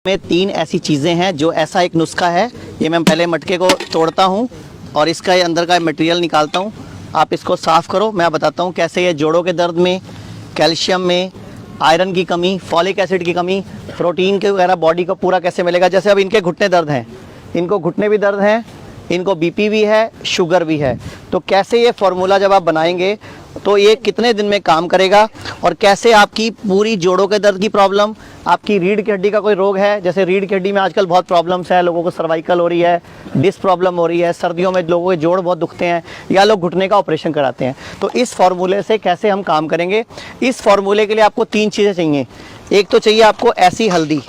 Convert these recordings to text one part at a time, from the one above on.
में तीन ऐसी चीज़ें हैं जो ऐसा एक नुस्खा है। ये मैं पहले मटके को तोड़ता हूँ और इसका ये अंदर का मटेरियल निकालता हूँ। आप इसको साफ़ करो, मैं बताता हूँ कैसे ये जोड़ों के दर्द में, कैल्शियम में, आयरन की कमी, फॉलिक एसिड की कमी, प्रोटीन के वगैरह बॉडी को पूरा कैसे मिलेगा। जैसे अब इनके घुटने दर्द हैं, इनको घुटने भी दर्द हैं, इनको बीपी भी है, शुगर भी है। तो कैसे ये फार्मूला जब आप बनाएंगे तो ये कितने दिन में काम करेगा और कैसे आपकी पूरी जोड़ों के दर्द की प्रॉब्लम, आपकी रीढ़ की हड्डी का कोई रोग है, जैसे रीढ़ की हड्डी में आजकल बहुत प्रॉब्लम्स है, लोगों को सर्वाइकल हो रही है, डिस्क प्रॉब्लम हो रही है, सर्दियों में लोगों के जोड़ बहुत दुखते हैं या लोग घुटने का ऑपरेशन कराते हैं। तो इस फार्मूले से कैसे हम काम करेंगे, इस फार्मूले के लिए आपको तीन चीज़ें चाहिए। एक तो चाहिए आपको ऐसी हल्दी,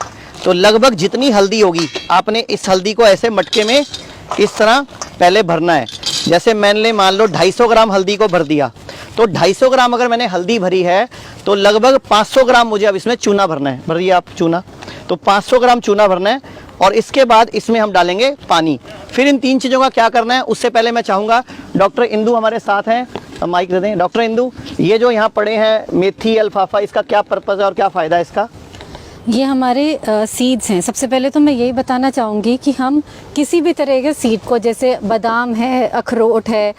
तो लगभग जितनी हल्दी होगी आपने इस हल्दी को ऐसे मटके में इस तरह पहले भरना है। जैसे मैंने मान लो 250 ग्राम हल्दी को भर दिया, तो 250 ग्राम अगर मैंने हल्दी भरी है तो लगभग 500 ग्राम मुझे अब इसमें चूना भरना है। भर दिया आप चूना, तो 500 ग्राम चूना भरना है और इसके बाद इसमें हम डालेंगे पानी। फिर इन तीन चीज़ों का क्या करना है, उससे पहले मैं चाहूँगा डॉक्टर इंदू हमारे साथ हैं, माइक दे दें। डॉक्टर इंदू, ये जो यहाँ पड़े हैं मेथी, अल्फाफा, इसका क्या पर्पज़ है और क्या फ़ायदा है इसका? ये हमारे सीड्स हैं। सबसे पहले तो मैं यही बताना चाहूँगी कि हम किसी भी तरह के सीड को, जैसे बादाम है, अखरोट है,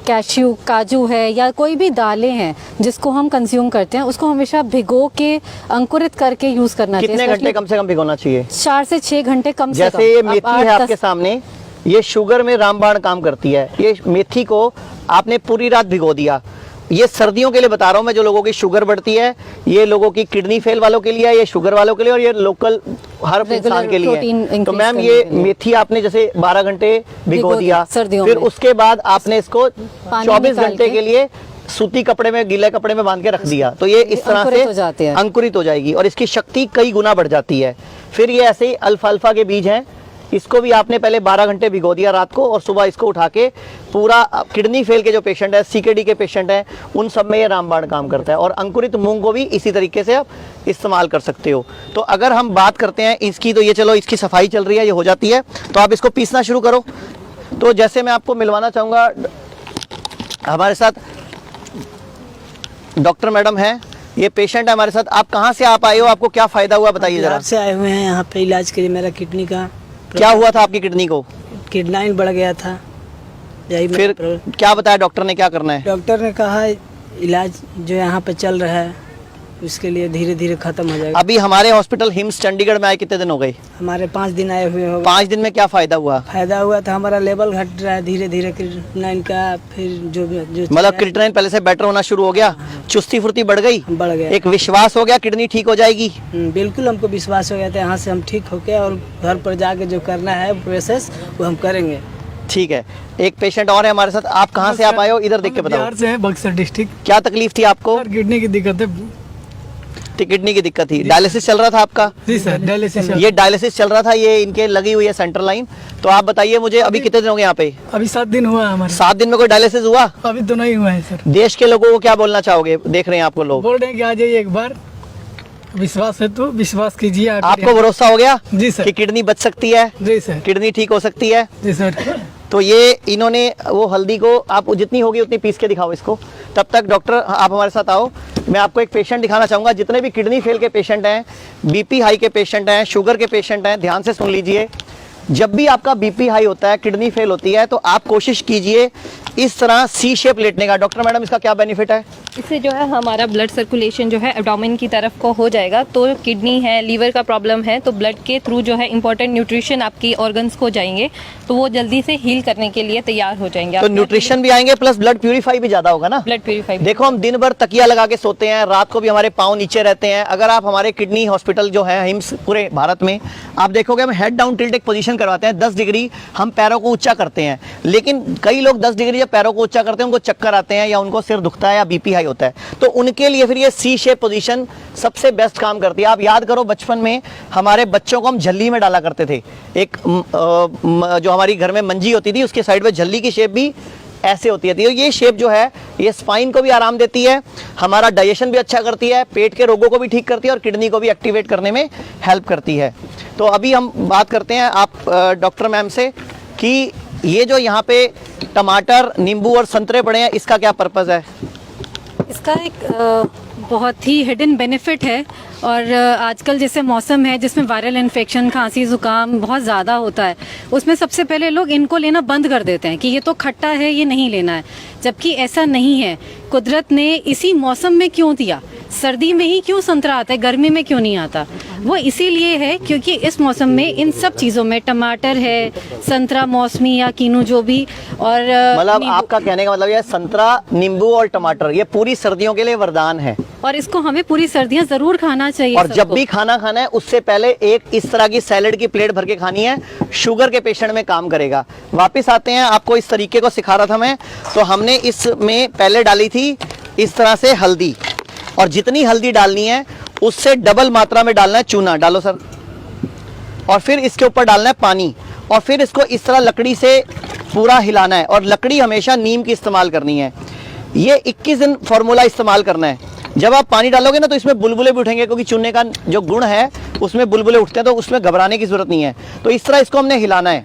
कैश्यू, काजू है या कोई भी दालें हैं जिसको हम कंज्यूम करते हैं, उसको हमेशा भिगो के अंकुरित करके यूज़ करना चाहिए। कितने घंटे कम से कम भिगोना चाहिए? 4 से 6 घंटे कम से कम। जैसे ये मेथी है आपके सामने, ये शुगर में रामबाण काम करती है। ये मेथी को आपने पूरी रात भिगो दिया। ये सर्दियों के लिए बता रहा हूँ मैं, जो लोगों की शुगर बढ़ती है, ये लोगों की किडनी फेल वालों के लिए है, ये शुगर वालों के लिए और ये लोकल हर इंसान के लिए है। तो मैम ये मेथी आपने जैसे 12 घंटे भिगो दिया, फिर उसके बाद आपने इसको 24 घंटे के लिए सूती कपड़े में, गीले कपड़े में बांध के रख दिया, तो ये इस तरह से अंकुरित हो जाएगी और इसकी शक्ति कई गुना बढ़ जाती है। फिर ये ऐसे ही अल्फाल्फा के बीज हैं, इसको भी आपने पहले 12 घंटे भिगो दिया रात को और सुबह इसको उठा के पूरा किडनी फेल के जो पेशेंट है, सीकेडी के पेशेंट हैं, उन सब में ये रामबाण काम करता है। और अंकुरित मूंग को भी इसी तरीके से आप इस्तेमाल कर सकते हो। तो अगर हम बात करते हैं इसकी, तो ये चलो इसकी सफाई चल रही है, ये हो जाती है, तो आप इसको पीसना शुरू करो। तो जैसे मैं आपको मिलवाना चाहूँगा, हमारे साथ डॉक्टर मैडम हैं, ये पेशेंट है हमारे साथ। आप कहाँ से आप आए हो, आपको क्या फ़ायदा हुआ बताइए ज़रा। से आए हुए हैं यहाँ पे इलाज के लिए। मेरा किडनी का क्या हुआ था आपकी किडनी को? किडनी बढ़ गया था, यही फिर क्या बताया डॉक्टर ने, क्या करना है? डॉक्टर ने कहा इलाज जो यहाँ पे चल रहा है उसके लिए धीरे धीरे खत्म हो जाएगा। अभी हमारे हॉस्पिटल हिम्स चंडीगढ़ में आए कितने दिन हो गए? हमारे 5 दिन आए हुए हो। 5 दिन में क्या फायदा हुआ? फायदा हुआ था, हमारा लेवल घट रहा है धीरे धीरे क्रिएटिनिन का। फिर जो मतलब क्रिएटिनिन पहले से बेटर होना शुरू हो गया, चुस्ती फुर्ती बढ़ गई, एक विश्वास हो गया किडनी ठीक हो जाएगी। बिल्कुल हमको विश्वास हो गया था, यहाँ से हम ठीक होके और घर पर जाके जो करना है प्रोसेस वो हम करेंगे। ठीक है, एक पेशेंट और है हमारे साथ। आप कहाँ से आप आए हो, इधर देख के बताओ। बिहार से है, बक्सर डिस्ट्रिक्ट। क्या तकलीफ थी आपको? किडनी की दिक्कत है। किडनी की दिक्कत थी, डायलिसिस चल रहा था आपका? जी सर, डायलिसिस। ये डायलिसिस चल रहा था, ये इनके लगी हुई है सेंट्रल लाइन। तो आप बताइए मुझे, अभी कितने दिन हो गए यहाँ पे? अभी 7 दिन हुआ हमारे। 7 दिन में कोई डायलिसिस हुआ? अभी तो नहीं हुआ है सर। देश के लोगों को क्या बोलना चाहोगे, देख रहे हैं आपको लोग? बोल रहे हैं कि आ जाइए एक बार, विश्वास है तो विश्वास कीजिए। आपको भरोसा हो गया जी सर कि किडनी बच सकती है? जी सर, किडनी ठीक हो सकती है? जी सर। तो ये इन्होंने वो हल्दी को, आप जितनी होगी उतनी पीस के दिखाओ इसको। तब तक डॉक्टर आप हमारे साथ आओ, मैं आपको एक पेशेंट दिखाना चाहूँगा। जितने भी किडनी फेल के पेशेंट हैं, बीपी हाई के पेशेंट हैं, शुगर के पेशेंट हैं, ध्यान से सुन लीजिए। जब भी आपका बीपी हाई होता है, किडनी फेल होती है, तो आप कोशिश कीजिए इस तरह सी शेप लेटने का। डॉक्टर मैडम, इसका क्या बेनिफिट है? इससे जो है हमारा ब्लड सर्कुलेशन जो है एब्डोमेन की तरफ को हो जाएगा। तो किडनी है, लीवर का प्रॉब्लम है, तो ब्लड के थ्रू जो है इंपॉर्टेंट न्यूट्रिशन आपकी ऑर्गन्स को जाएंगे, तो वो जल्दी से हील करने के लिए तैयार हो जाएंगे। तो न्यूट्रिशन भी आएंगे प्लस ब्लड प्यूरिफाई भी ज्यादा होगा ना? Blood purify. देखो, हम दिन भर तकिया लगा के सोते हैं, रात को भी हमारे पाँव नीचे रहते हैं। अगर आप हमारे किडनी हॉस्पिटल जो है हिम्स पूरे भारत में, आप देखोगे हम हेड डाउन टिल्ट एक पोजीशन करवाते हैं, 10 डिग्री हम पैरों को ऊंचा करते हैं। लेकिन कई लोग 10 डिग्री जब पैरों को ऊंचा करते हैं, उनको चक्कर आते हैं या उनको सिर दुखता है या बीपी हाई होता है, तो उनके लिए फिर ये सी शेप पोजीशन सबसे बेस्ट काम करती है। आप याद करो, बचपन में हमारे बच्चों को हम झल्ली में डाला करते थे। एक जो हमारी घर में मंजी होती थी, उसके साइड में झल्ली की शेप भी ऐसे होती है। तो ये शेप जो है, ये स्पाइन को भी आराम देती है, हमारा डाइजेशन भी अच्छा करती है, पेट के रोगों को भी ठीक करती है और किडनी को भी एक्टिवेट करने में हेल्प करती है। तो अभी हम बात करते हैं आप डॉक्टर मैम से कि ये जो यहाँ पे टमाटर, नींबू और संतरे पड़े हैं, इसका क्या पर्पज़ है? इसका एक बहुत ही हिडन बेनिफिट है। और आजकल जैसे मौसम है जिसमें वायरल इन्फेक्शन, खांसी, ज़ुकाम बहुत ज़्यादा होता है, उसमें सबसे पहले लोग इनको लेना बंद कर देते हैं कि ये तो खट्टा है, ये नहीं लेना है, जबकि ऐसा नहीं है। कुदरत ने इसी मौसम में क्यों दिया? सर्दी में ही क्यों संतरा आता है, गर्मी में क्यों नहीं आता? वो इसीलिए है क्योंकि इस मौसम में इन सब चीज़ों में, टमाटर है, संतरा, मौसमी या कीनू जो भी, और मतलब नींबू, आपका कहने का मतलब ये संतरा, नींबू और टमाटर ये पूरी सर्दियों के लिए वरदान है। और इसको हमें पूरी सर्दियां ज़रूर खाना चाहिए। और जब सबको। भी खाना खाना है उससे पहले एक इस तरह की सैलेड की प्लेट भर के खानी है, शुगर के पेशेंट में काम करेगा। वापस आते हैं, आपको इस तरीके को सिखा रहा था मैं। तो हमने इसमें पहले डाली थी इस तरह से हल्दी, और जितनी हल्दी डालनी है उससे डबल मात्रा में डालना है चूना। डालो सर। और फिर इसके ऊपर डालना है पानी, और फिर इसको इस तरह लकड़ी से पूरा हिलाना है। और लकड़ी हमेशा नीम की इस्तेमाल करनी है। ये 21 दिन फार्मूला इस्तेमाल करना है। जब आप पानी डालोगे ना तो इसमें बुलबुले भी उठेंगे, क्योंकि चूने का जो गुण है उसमें बुलबुले उठते हैं, तो उसमें घबराने की जरूरत नहीं है। तो इस तरह इसको हमने हिलाना है।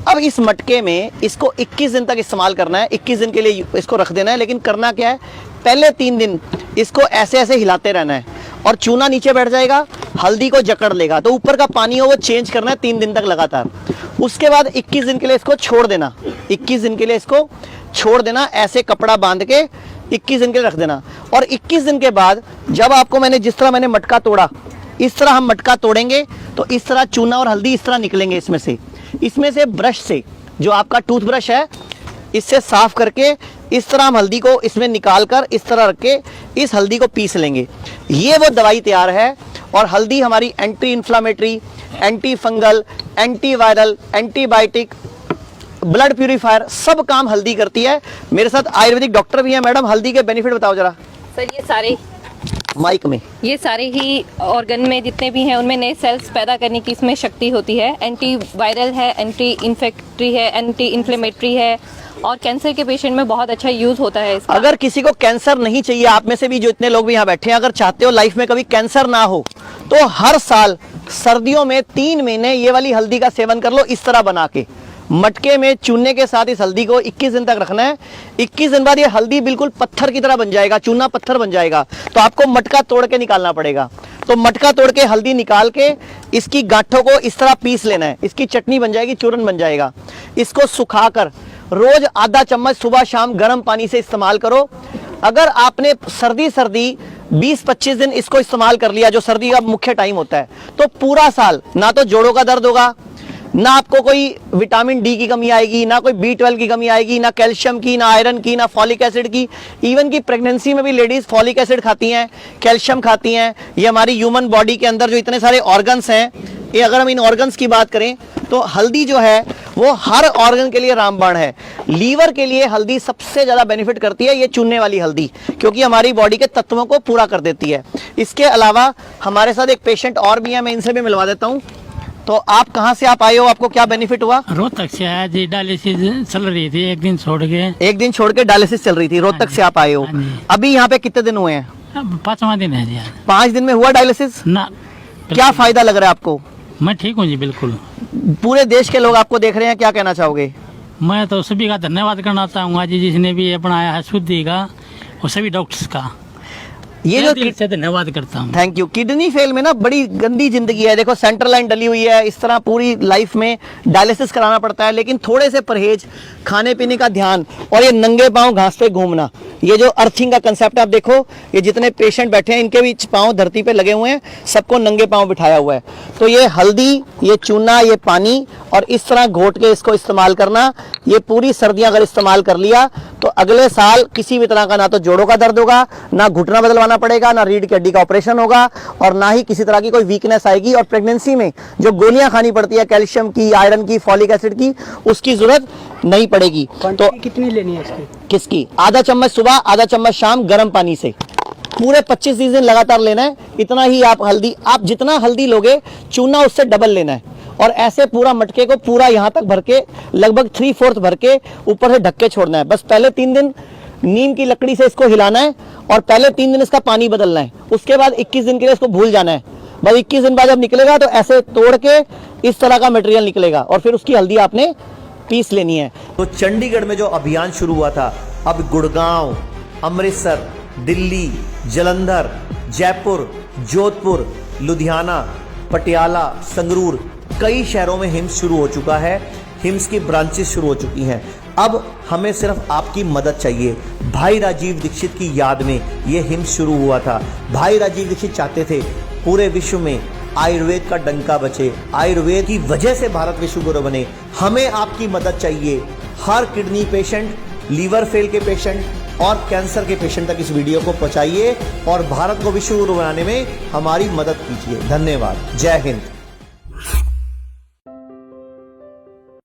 अब इस मटके में इसको 21 दिन तक इस्तेमाल करना है। 21 दिन के लिए इसको रख देना है। लेकिन करना क्या है, पहले 3 दिन इसको ऐसे ऐसे हिलाते रहना है, और चूना नीचे बैठ जाएगा, हल्दी को जकड़ लेगा, तो ऊपर का पानी हो वो चेंज करना है 3 दिन तक लगातार। उसके बाद 21 दिन के लिए इसको छोड़ देना। 21 दिन के लिए इसको छोड़ देना, ऐसे कपड़ा बांध के 21 दिन के लिए रख देना। और 21 दिन के बाद जब आपको मैंने जिस तरह मैंने मटका तोड़ा, इस तरह हम मटका तोड़ेंगे तो इस तरह चूना और हल्दी इस तरह निकलेंगे इसमें से ब्रश से, जो आपका टूथब्रश है, इससे साफ करके इस तरह हम हल्दी को इसमें निकाल कर इस तरह रख के इस हल्दी को पीस लेंगे। ये वो दवाई तैयार है। और हल्दी हमारी anti inflammatory, anti fungal, anti viral, antibiotic, blood purifier, सब काम हल्दी करती है। मेरे साथ आयुर्वेदिक डॉक्टर भी हैं। मैडम, हल्दी के बेनिफिट बताओ जरा सर। ये सारे माइक में। ये सारे ही ऑर्गन में जितने भी हैं उनमें नए सेल्स पैदा करने की इसमें शक्ति होती है। एंटी वायरल है, एंटी इन्फेक्टरी है, एंटी इन्फ्लेमेटरी है, और कैंसर के पेशेंट में बहुत अच्छा यूज होता है इसका। अगर किसी को कैंसर नहीं चाहिए, आप में से भी जो इतने लोग भी यहाँ बैठे हैं, अगर चाहते हो लाइफ में कभी कैंसर ना हो, तो हर साल सर्दियों में 3 महीने ये वाली हल्दी का सेवन कर लो। इस तरह बना के मटके में चूने के साथ इस हल्दी को 21 दिन तक रखना है। 21 दिन बाद ये हल्दी बिल्कुल पत्थर की तरह बन जाएगा, चूना पत्थर बन जाएगा। तो आपको मटका तोड़ के निकालना पड़ेगा। तो मटका तोड़ के हल्दी निकाल के इसकी गांठों को इस तरह पीस लेना है। इसकी चटनी बन जाएगी, चूरन बन जाएगा। इसको सुखाकर रोज आधा चम्मच सुबह शाम गर्म पानी से इस्तेमाल करो। अगर आपने सर्दी 20-25 दिन इसको इस्तेमाल कर लिया, जो सर्दी का मुख्य टाइम होता है, तो पूरा साल ना तो जोड़ों का दर्द होगा, ना आपको कोई विटामिन डी की कमी आएगी, ना कोई B12 की कमी आएगी, ना कैल्शियम की, ना आयरन की, ना फॉलिक एसिड की। इवन की प्रेगनेंसी में भी लेडीज फॉलिक एसिड खाती हैं, कैल्शियम खाती हैं। ये हमारी ह्यूमन बॉडी के अंदर जो इतने सारे ऑर्गन्स हैं, ये अगर हम इन ऑर्गन्स की बात करें तो हल्दी जो है वो हर ऑर्गन के लिए रामबाण है। लीवर के लिए हल्दी सबसे ज्यादा बेनिफिट करती है, ये चुनने वाली हल्दी, क्योंकि हमारी बॉडी के तत्वों को पूरा कर देती है। इसके अलावा हमारे साथ एक पेशेंट और भी है, मैं इनसे भी मिलवा देता हूँ। तो आप कहाँ से आप आए हो, आपको क्या बेनिफिट हुआ? रोहतक से आया जी, डायलिसिस चल रही थी, एक दिन छोड़ के। एक दिन छोड़ के डायलिसिस चल रही थी, रोहतक से आप आए हो। हाँ जी। अभी यहाँ पे कितने दिन हुए हैं? अब 5वां दिन है जी आज। 5 दिन में हुआ डायलिसिस? ना क्या फायदा लग रहा है आपको? मैं ठीक हूँ जी, बिल्कुल। पूरे देश के लोग आपको देख रहे हैं, क्या कहना चाहोगे? मैं तो सभी का धन्यवाद करना चाहूँगा जी, जिसने भी अपनाया है शुद्धि का, और सभी डॉक्टर्स का ये जो दिल से धन्यवाद करता हूँ। Thank you. किडनी फेल में ना बड़ी गंदी जिंदगी है। देखो सेंट्रल लाइन डली हुई है, इस तरह पूरी लाइफ में डायलिसिस कराना पड़ता है। लेकिन थोड़े से परहेज, खाने पीने का ध्यान, और ये नंगे पांव घास पे घूमना, ये जो अर्थिंग का कंसेप्ट आप देखो, ये जितने पेशेंट बैठे हैं इनके भी पांव धरती पे लगे हुए हैं, सबको नंगे पांव बिठाया हुआ है। तो ये हल्दी, ये चूना, ये पानी, और इस तरह घोट के इसको इस्तेमाल करना, ये पूरी सर्दियां अगर इस्तेमाल कर लिया तो अगले साल किसी भी तरह का ना तो जोड़ों का दर्द होगा, ना घुटना बदलवाना पड़ेगा, ना रीढ़ की हड्डी का ऑपरेशन होगा, और ना ही किसी तरह की कोई वीकनेस आएगी। और प्रेगनेंसी में जो गोलियां खानी पड़ती है कैल्शियम की, आयरन की, फॉलिक एसिड की, उसकी जरूरत नहीं पड़ेगी। तो कितनी लेनी है इसकी? किसकी? आधा चम्मच सुबह, आधा चम्मच शाम गर्म पानी से पूरे 25 दिन लगातार लेना है। इतना ही आप हल्दी, आप जितना हल्दी लोगे चूना उससे डबल लेना है। और ऐसे पूरा मटके को पूरा यहाँ तक भर के, लगभग 3/4 भर के ऊपर से ढक के छोड़ना है। बस पहले 3 दिन नीम की लकड़ी से इसको हिलाना है, और पहले 3 दिन इसका पानी बदलना है। उसके बाद 21 दिन के लिए इसको भूल जाना है। बस 21 दिन बाद जब निकलेगा तो ऐसे तोड़ के इस तरह का मटेरियल निकलेगा, और फिर उसकी हल्दी आपने पीस लेनी है। तो चंडीगढ़ में जो अभियान शुरू हुआ था, अब गुड़गांव, अमृतसर, दिल्ली, जालंधर, जयपुर, जोधपुर, लुधियाना, पटियाला, संगरूर, कई शहरों में हिम्स शुरू हो चुका है। हिम्स की ब्रांचेस शुरू हो चुकी हैं। अब हमें सिर्फ आपकी मदद चाहिए। भाई राजीव दीक्षित की याद में ये हिम्स शुरू हुआ था। भाई राजीव दीक्षित चाहते थे पूरे विश्व में आयुर्वेद का डंका बचे, आयुर्वेद की वजह से भारत विश्व गुरु बने। हमें आपकी मदद चाहिए। हर किडनी पेशेंट, लीवर फेल के पेशेंट और कैंसर के पेशेंट तक इस वीडियो को पहुंचाइए और भारत को विश्व गुरु बनाने में हमारी मदद कीजिए। धन्यवाद। जय हिंद।